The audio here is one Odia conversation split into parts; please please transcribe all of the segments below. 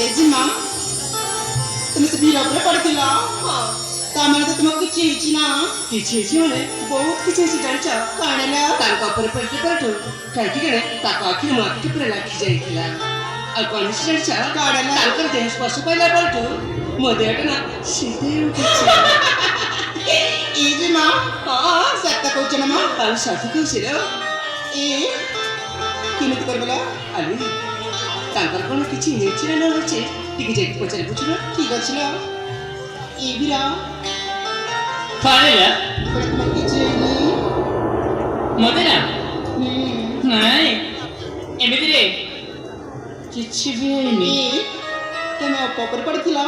Ejima, তুমি ସେ ଭିଡ଼ ଉପରେ ପଡ଼ିଥିଲ ତାମାନେ ତ ତୁମକୁ କିଛି ହେଇଛି ନା? କିଛି ହେଇଛି ମାନେ ବହୁତ କିଛି ହେଇଛି ଜାଣିଛ? କଣ ହେଲା? ତାଙ୍କ ଉପରେ ପଡ଼ିଥିଲା ପରଠୁ କାହିଁକି ଜଣେ ତାଙ୍କ ଆଖିରେ ମୋ ଆଖିଟି ପୁରା ଲାଗି ଯାଇଥିଲା। ଆଉ କଣ ହେଇଛି ଜାଣିଛ? କଣ ହେଲା? ତାଙ୍କର ଦେହ ସ୍ପର୍ଶ ପାଇଲା ପରଠୁ ମୋ ଦେହଟା ନା ଶୀତେଇ ଉଠିଛି। Ejima, ସତ କହୁଛ ନା ମା? ଆଉ ସତ କହୁଛି ରେ। ଏ କେମିତି କରିବଲା? ଆରେ ତାଙ୍କର କଣ କିଛି ହେଇଛି ନା ନ ହେଇଛି ଟିକେ ଯାଇକି ପଚାରି ବୁଝୁନ। ଠିକ ଅଛି ନା? ଏ ଭିଡ଼ା କଣ ହେଲା? ତୁମକୁ କିଛି ହେଇନି? ମତେ ନା ହୁଁ। ନାଇଁ ଏମିତିରେ କିଛି ବି ହେଇନି। ତମେ ଅପ ଉପରେ ପଡ଼ିଥିଲ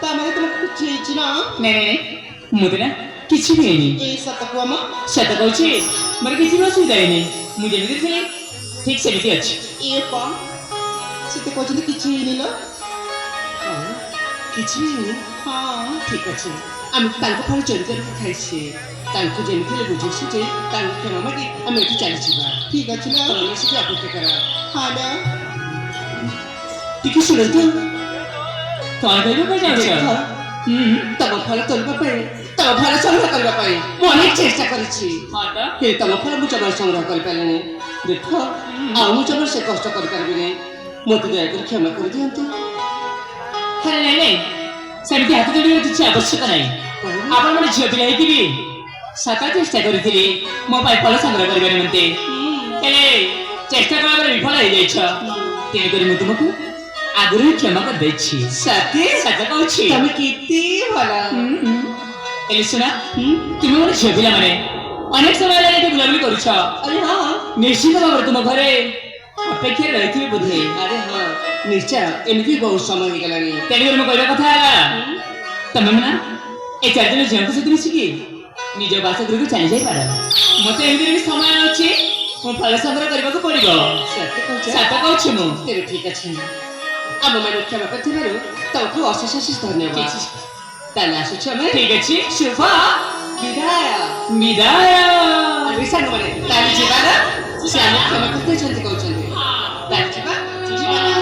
ତାମାନେ ତୁମକୁ କିଛି ହେଇଛି ନା? ନାଇଁ ନାଇଁ ମତେ ନା କିଛି ବି ହେଇନି। ଏ ସତ କୁହ ମ। ସତ କହୁଛି ମୋର କିଛି ବି ଅସୁବିଧା ହେଇନି। ମୁଁ ଯେମିତି ଥିଲି ଠିକ ସେମିତି ଅଛି। ଏ କଣ ସେତେ କହୁଛନ୍ତି କିଛି ହେଇନି ଲୋ? ହଁ କିଛି ବି ହେଇନି। ହଁ ଠିକ ଅଛି ଆମେ ତାଙ୍କ ଠାରୁ ଚୋରି କରିକି ଖାଇଛେ। ତାଙ୍କୁ ଯେମିତି ହେଲେ ବୁଝେଇଛୁ ଯେ ତାଙ୍କୁ କ୍ଷମା ମାଗି ଆମେ ଏଠୁ ଚାଲିଯିବା। ଠିକ ଅଛି ଲୋ। ତମେ ସେଠି ଅପେକ୍ଷା କର। ହଁ ଲୋ। ଟିକେ ଶୁଣନ୍ତୁ। କଣ କରିବା ପାଇଁ ଦେଖ, ଚାହୁଁଛ? ତମ ଫଳ ତୋଳିବା ପାଇଁ ତମ ଫଳ ସଂଗ୍ରହ କରିବା ପାଇଁ ମୁଁ ଅନେକ ଚେଷ୍ଟା କରିଛି। ହଁ ତ କିନ୍ତୁ ତମ ଫଳ ମୁଁ ଜମା ସଂଗ୍ରହ କରିପାରିଲିନି। ଦେଖ ଆଉ ମୁଁ ଜମା ସେ କଷ୍ଟ କରିପାରିବିନି। ମୋତେ ଦୟାକରି କ୍ଷମା କରିଦିଅନ୍ତୁ। ଖାଲି ନାଇଁ ନାଇଁ ସେମିତି ହାତ ଯୋଡ଼ିବାର କିଛି ଆବଶ୍ୟକ ନାହିଁ। ଆପଣ ମାନେ ଝିଅ ପିଲା ହେଇକି ବି ସକାଳ ଚେଷ୍ଟା କରିଥିଲି ମୋ ପାଇଁ ଫଳ ସଂଗ୍ରହ କରିବା ନିମନ୍ତେ, ହେଲେ ଚେଷ୍ଟା କଲା ପରେ ବିଫଳ ହେଇଯାଇଛ। ତେଣୁକରି ମୁଁ ତୁମକୁ ଆଗରୁ ହିଁ କ୍ଷମା କରିଦେଇଛି। ସତେ ସତ କହୁଛି। ତମେ କେତେ ଭଲ। ହେଲେ ଶୁଣ, ତୁମେ ମାନେ ଝିଅ ପିଲାମାନେ ଅନେକ ସମୟ ହେଲାଣି ଏଠି ବୁଲାବୁଲି କରୁଛ। ଆରେ ହଁ ନିଶ୍ଚିତ ଭାବରେ ତୁମ ଘରେ ଅପେକ୍ଷାରେ ରହିଥିବେ ବୋଧେ। ଆରେ ହଁ ନିଶ୍ଚୟ ଏମିତି ବହୁତ ସମୟ ହେଇଗଲାଣି। ତେଣୁକରି ମୁଁ କହିବା କଥା ହେଲା ତମେ ନା ଏ 4 ଜଣ ଝିଅଙ୍କ ସହିତ ମିଶିକି ନିଜ ବାସଗୃହକୁ ଚାଲି ଯାଇପାର। ମତେ ଏମିତିରେ ବି ସମୟ ଅଛି, ମୁଁ ଫଳ ସଂଗ୍ରହ କରିବାକୁ ପଡିବ। ସତେ କହୁଛ? ସତ କହୁଛି ମୁଁ। ତେବେ ଠିକ ଅଛି ଆମ ମାନଙ୍କୁ କ୍ଷମା କରିଥିବାରୁ ତମକୁ ଅଶେଷ ଅଶେଷ ଧନ୍ୟବାଦ। ତାହେଲେ ଆସୁଛୁ ଆମେ। ଠିକ ଅଛି, ଶୁଭ ବିଦାୟ। ବିଦାୟ। ଆରେ ସାଙ୍ଗମାନେ ତାହେଲେ ଯିବା ନା? ସେ ଆମେ କ୍ଷମା କରିଦେଇଛନ୍ତି କହୁଛନ୍ତି। ତାହେଲେ ଯିବା ଯିବା ନା?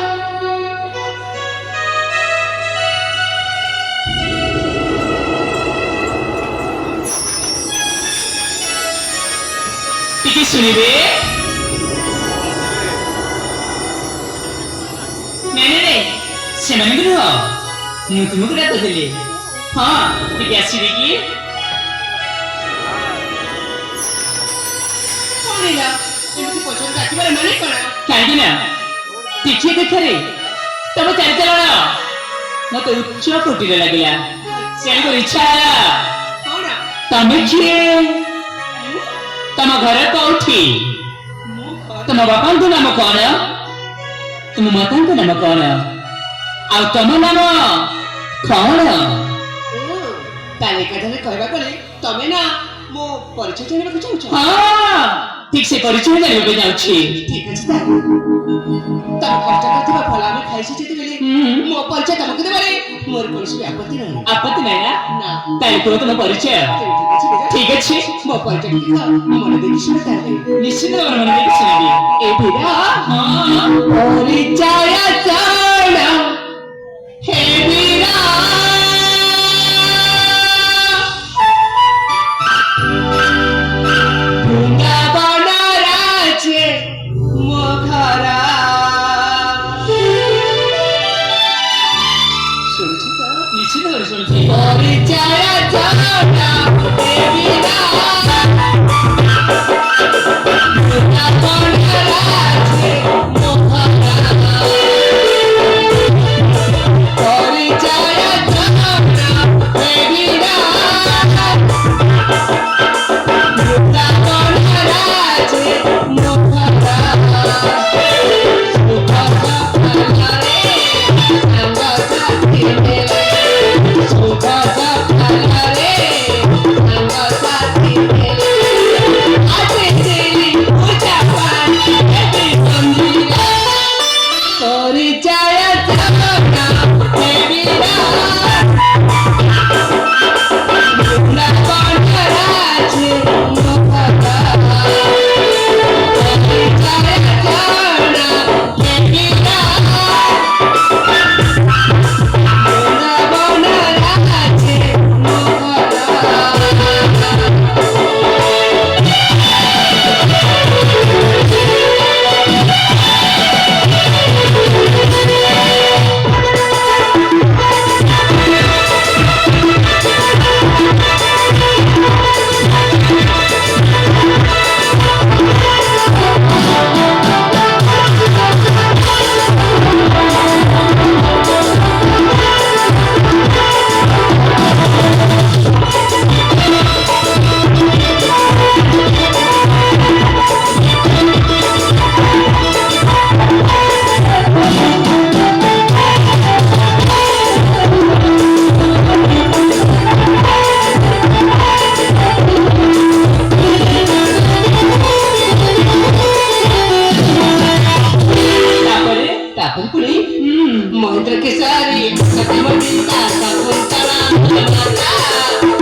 ଟିକେ ଶୁଣିବେ। ନାଇଁ ନାଇଁ ନାଇଁ ସେମାନଙ୍କୁ ନୁହଁ, ମୁଁ ତୁମକୁ ଡାକୁଥିଲି। ହଁ ଟିକେ ଆସିବେ କି? କଣ ହେଲା ଏମିତି ପଛରେ ଡାକିବାର ମାନେ କଣ? କାହିଁକି ନା ଟିକିଏ ଦେଖରେ ତମ ଚାରିଚାଳନ ମତେ ଉଚ୍ଚ କୋଟିରେ ଲାଗିଲା। ତେଣୁକରି ଇଚ୍ଛା ହେଲା କଣ? ତମେ କିଏ, ତମ ଘର କୋଉଠି, ମୁଁ ତମ ବାପାଙ୍କ ନାମ କଣ, ତୁମ ମାତାଙ୍କ ନାମ କଣ, ଆଉ ତମ ନାମ କଣ? ତାହେଲେ ଏକାଥରେ କହିବା ଗଲେ ତମେ ନା ମୋ ପରିଚୟ ଜାଣିବାକୁ ଚାହୁଁଛ? ହଁ ଠିକ ସେ ପରିଚୟ ଜାଣିବା ପାଇଁ ଯାଉଛି। ଠିକ ଅଛି ତାହେଲେ ତମେ କଷ୍ଟ କରିଥିବା ଫଳ ଆମେ ଖାଇଛୁ ଯେତେବେଳେ ମୋ ପରିଚୟ ତମକୁ ଦେବାରେ ମୋର କୌଣସି ଆପତ୍ତି ନାହିଁ। ଆପତ୍ତି ନାହିଁ ନା? ନା ତାହେଲେ କୁହ ତମ ପରିଚୟ। ତେବେ ଠିକ ଅଛି ବିଜୟ। ଠିକ ଅଛି, ମୋ ପରିଚୟ ଟିକେ ମନ ଦେଇକି ଶୁଣ ତାହେଲେ। ନିଶ୍ଚିତ ଭାବରେ ମନେ ଦେଇକି ଶୁଣିବି। ଏ ଭିଡ଼ା ପରିଚୟ ଚାଣ ହେ ଭିଡ଼ା ବୃନ୍ଦାବନ ରାଜେ ମୋ ଘର। ଶୁଣୁଛୁ ତ? ନିଶ୍ଚିତ ଭାବରେ ଶୁଣୁଛି। ପରିଚୟ ଚାଣ ହେ ଭିଡ଼ା ବୃନ୍ଦାବନ ରାଜେ ମୋ ଘର। ପରିଚୟ ଚାଣ ହେ ଭିଡ଼ା ବୃନ୍ଦାବନ ରାଜେ ମୋ ଘର। ସୁଖ ସଫଳରେ ସାଙ୍ଗସାଥି ହେଲେ, ସୁଖ ସଫଳରେ मंत्र केसारी सती मंदिर दासा कोणता